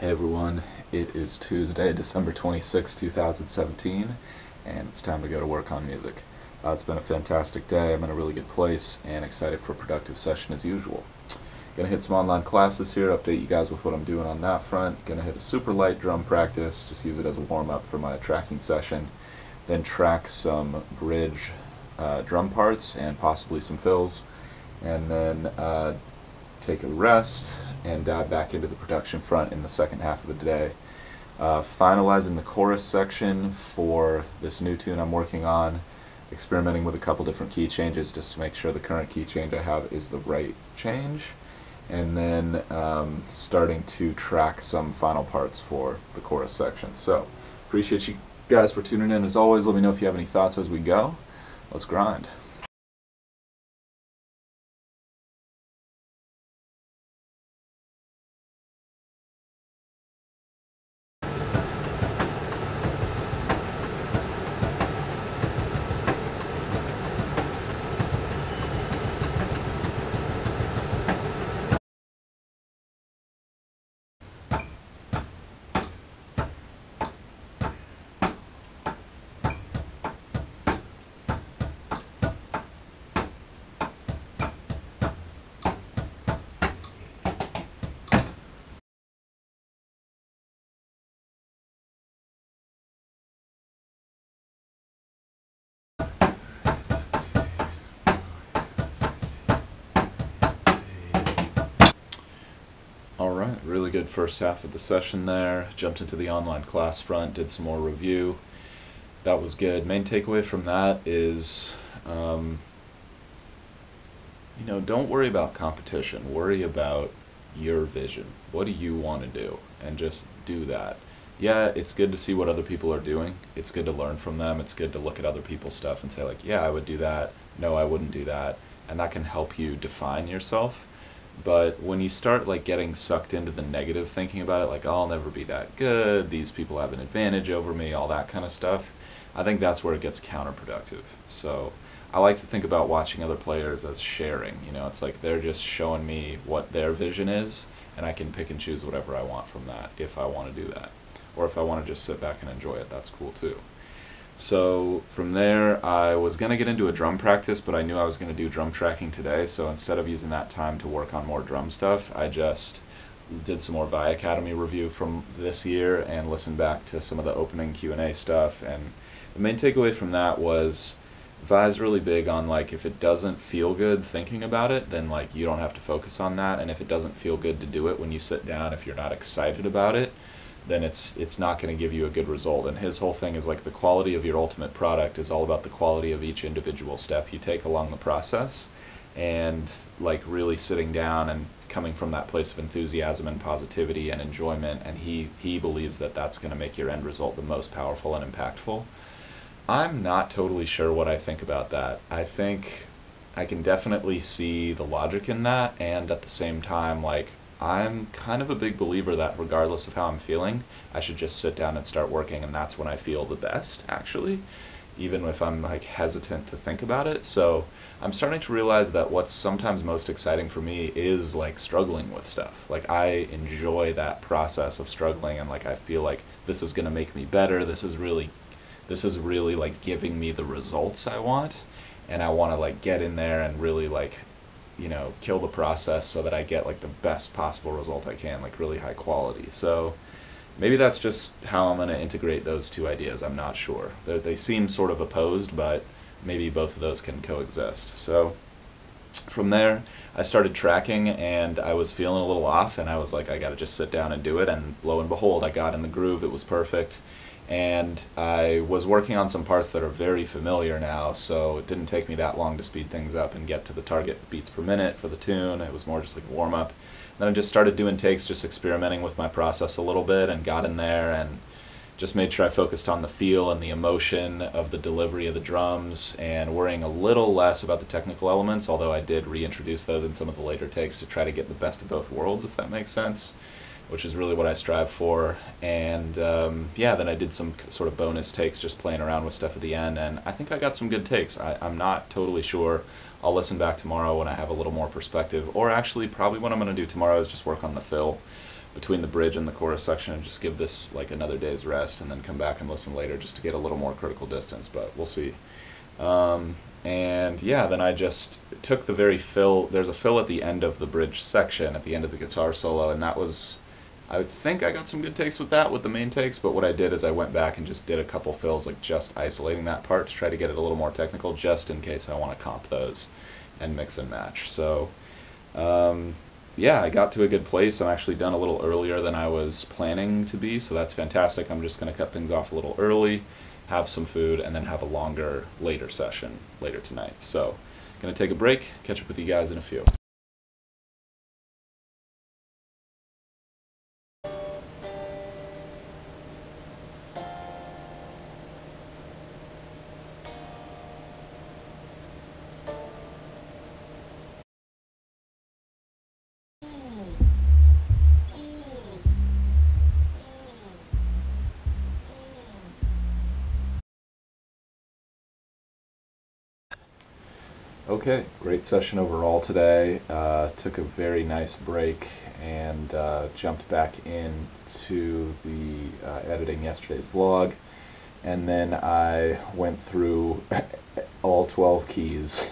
Hey everyone, it is Tuesday, December 26, 2017, and it's time to go to work on music. It's been a fantastic day. I'm in a really good place and excited for a productive session as usual. Gonna hit some online classes here, update you guys with what I'm doing on that front. Gonna hit a super light drum practice, just use it as a warm-up for my tracking session. Then track some bridge drum parts and possibly some fills. And then take a rest and dive back into the production front in the second half of the day. Finalizing the chorus section for this new tune I'm working on, experimenting with a couple different key changes just to make sure the current key change I have is the right change, and then starting to track some final parts for the chorus section. So, appreciate you guys for tuning in as always. Let me know if you have any thoughts as we go. Let's grind. Alright, really good first half of the session there. Jumped into the online class front, did some more review. That was good. Main takeaway from that is, don't worry about competition. Worry about your vision. What do you want to do? And just do that. Yeah, it's good to see what other people are doing. It's good to learn from them. It's good to look at other people's stuff and say like, yeah, I would do that. No, I wouldn't do that. And that can help you define yourself. But when you start like getting sucked into the negative thinking about it, like, oh, I'll never be that good, these people have an advantage over me, all that kind of stuff, I think that's where it gets counterproductive. So I like to think about watching other players as sharing. It's like they're just showing me what their vision is, and I can pick and choose whatever I want from that if I want to do that. Or if I want to just sit back and enjoy it, that's cool too. So from there, I was going to get into a drum practice, but I knew I was going to do drum tracking today, so instead of using that time to work on more drum stuff, I just did some more Vi Academy review from this year and listened back to some of the opening Q&A stuff. And the main takeaway from that was Vi's really big on like, if it doesn't feel good thinking about it, then like you don't have to focus on that, and if it doesn't feel good to do it when you sit down, if you're not excited about it, then it's not going to give you a good result. And his whole thing is like the quality of your ultimate product is all about the quality of each individual step you take along the process, and like really sitting down and coming from that place of enthusiasm and positivity and enjoyment, and he believes that that's going to make your end result the most powerful and impactful. I'm not totally sure what I think about that. I think I can definitely see the logic in that, and at the same time, like, I'm kind of a big believer that regardless of how I'm feeling, I should just sit down and start working, and that's when I feel the best, actually, even if I'm like hesitant to think about it. So I'm starting to realize that what's sometimes most exciting for me is like struggling with stuff. Like I enjoy that process of struggling, and like I feel like this is going to make me better. This is really like giving me the results I want, and I want to like get in there and really like kill the process so that I get like the best possible result I can, like really high quality. So maybe that's just how I'm going to integrate those two ideas. I'm not sure. They seem sort of opposed, but maybe both of those can coexist. So from there, I started tracking, and I was feeling a little off, and I was like, I got to just sit down and do it. And lo and behold, I got in the groove. It was perfect. And I was working on some parts that are very familiar now, so it didn't take me that long to speed things up and get to the target beats per minute for the tune. It was more just like a warm-up. Then I just started doing takes, just experimenting with my process a little bit, and got in there and just made sure I focused on the feel and the emotion of the delivery of the drums, and worrying a little less about the technical elements, although I did reintroduce those in some of the later takes to try to get the best of both worlds, if that makes sense, which is really what I strive for. And yeah, then I did some sort of bonus takes, just playing around with stuff at the end, and I think I got some good takes. I'm not totally sure. I'll listen back tomorrow when I have a little more perspective, or actually probably what I'm going to do tomorrow is just work on the fill, between the bridge and the chorus section and just give this like another day's rest and then come back and listen later just to get a little more critical distance, but we'll see. And yeah, then I just took the very fill. There's a fill at the end of the bridge section, at the end of the guitar solo, and that was, I would think I got some good takes with that, with the main takes, but what I did is I went back and just did a couple fills, like just isolating that part to try to get it a little more technical, just in case I want to comp those and mix and match. So, yeah, I got to a good place. I'm actually done a little earlier than I was planning to be, so that's fantastic. I'm just going to cut things off a little early, have some food, and then have a longer, later session later tonight. So, going to take a break, catch up with you guys in a few. Okay, great session overall today. Took a very nice break and jumped back into the editing yesterday's vlog. And then I went through all 12 keys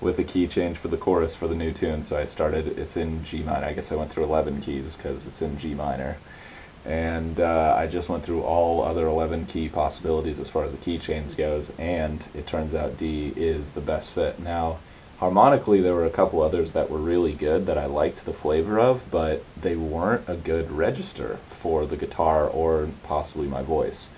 with a key change for the chorus for the new tune. So I started, it's in G minor. I guess I went through 11 keys because it's in G minor. And I just went through all other 11 key possibilities as far as the key change goes, and it turns out D is the best fit. Now, harmonically, there were a couple others that were really good that I liked the flavor of, but they weren't a good register for the guitar or possibly my voice.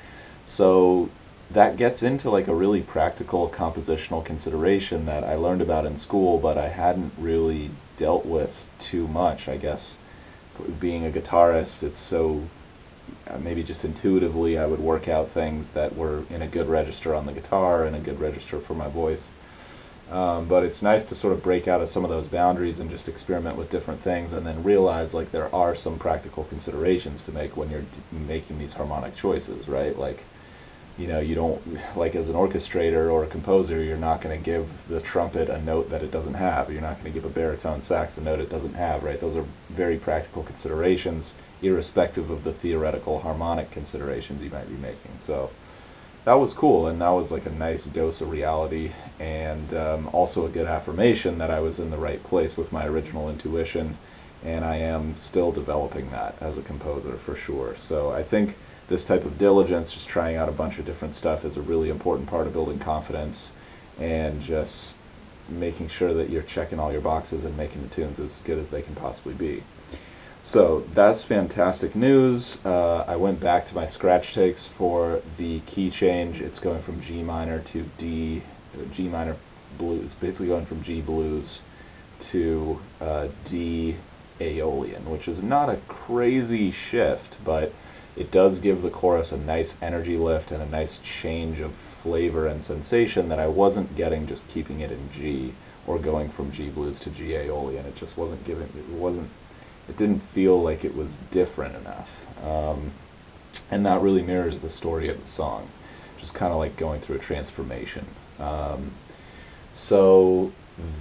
So that gets into like a really practical compositional consideration that I learned about in school, but I hadn't really dealt with too much, I guess. Being a guitarist, it's so maybe just intuitively I would work out things that were in a good register on the guitar and a good register for my voice. But it's nice to sort of break out of some of those boundaries and just experiment with different things and then realize like there are some practical considerations to make when you're making these harmonic choices, right? Like, you know, you don't, like as an orchestrator or a composer, you're not going to give the trumpet a note that it doesn't have. You're not going to give a baritone sax a note it doesn't have, right? Those are very practical considerations, irrespective of the theoretical harmonic considerations you might be making. So that was cool, and that was like a nice dose of reality, and also a good affirmation that I was in the right place with my original intuition, and I am still developing that as a composer for sure. So I think this type of diligence, just trying out a bunch of different stuff, is a really important part of building confidence and just making sure that you're checking all your boxes and making the tunes as good as they can possibly be. So that's fantastic news. I went back to my scratch takes for the key change. It's going from G minor to D, G minor blues, basically going from G blues to D Aeolian, which is not a crazy shift, but it does give the chorus a nice energy lift and a nice change of flavor and sensation that I wasn't getting just keeping it in G or going from G blues to G Aeolian. It just wasn't giving, it didn't feel like it was different enough. And that really mirrors the story of the song, just kind of like going through a transformation. So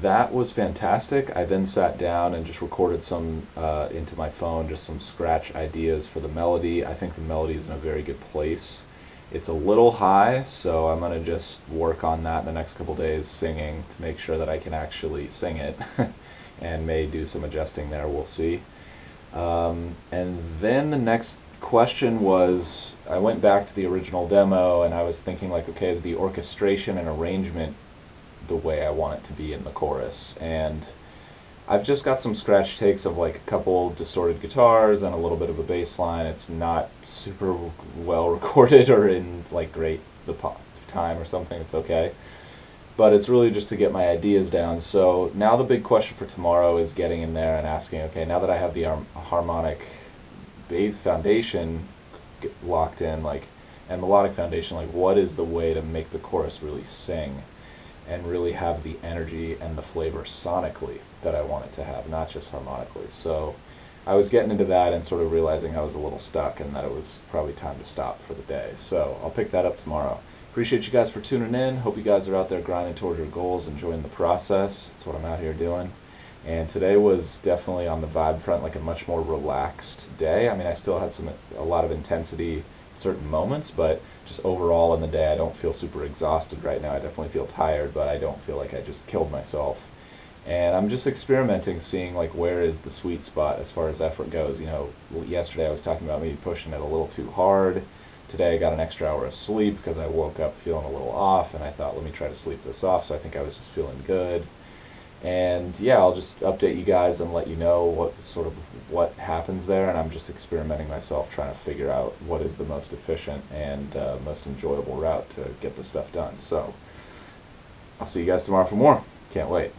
that was fantastic. I then sat down and just recorded some into my phone, just some scratch ideas for the melody. I think the melody is in a very good place. It's a little high, so I'm going to just work on that in the next couple days, singing, to make sure that I can actually sing it, and may do some adjusting there, we'll see. And then the next question was, I went back to the original demo, and I was thinking like, okay, is the orchestration and arrangement the way I want it to be in the chorus? And I've just got some scratch takes of like a couple distorted guitars and a little bit of a bass line. It's not super well recorded or in like great the time or something. It's okay, but it's really just to get my ideas down. So now the big question for tomorrow is getting in there and asking, okay, now that I have the harmonic bass foundation locked in, like, and melodic foundation, like, what is the way to make the chorus really sing and really have the energy and the flavor sonically that I want it to have, not just harmonically? So I was getting into that and sort of realizing I was a little stuck and that it was probably time to stop for the day. So I'll pick that up tomorrow. Appreciate you guys for tuning in. Hope you guys are out there grinding towards your goals, enjoying the process. That's what I'm out here doing. And today was definitely on the vibe front, like a much more relaxed day. I mean, I still had a lot of intensity at certain moments, but just overall in the day, I don't feel super exhausted right now. I definitely feel tired, but I don't feel like I just killed myself. And I'm just experimenting, seeing like where is the sweet spot as far as effort goes. Yesterday I was talking about maybe pushing it a little too hard. Today I got an extra hour of sleep because I woke up feeling a little off, and I thought, let me try to sleep this off. So I think I was just feeling good. And yeah, I'll just update you guys and let you know what happens there. And I'm just experimenting myself, trying to figure out what is the most efficient and most enjoyable route to get this stuff done. So I'll see you guys tomorrow for more. Can't wait.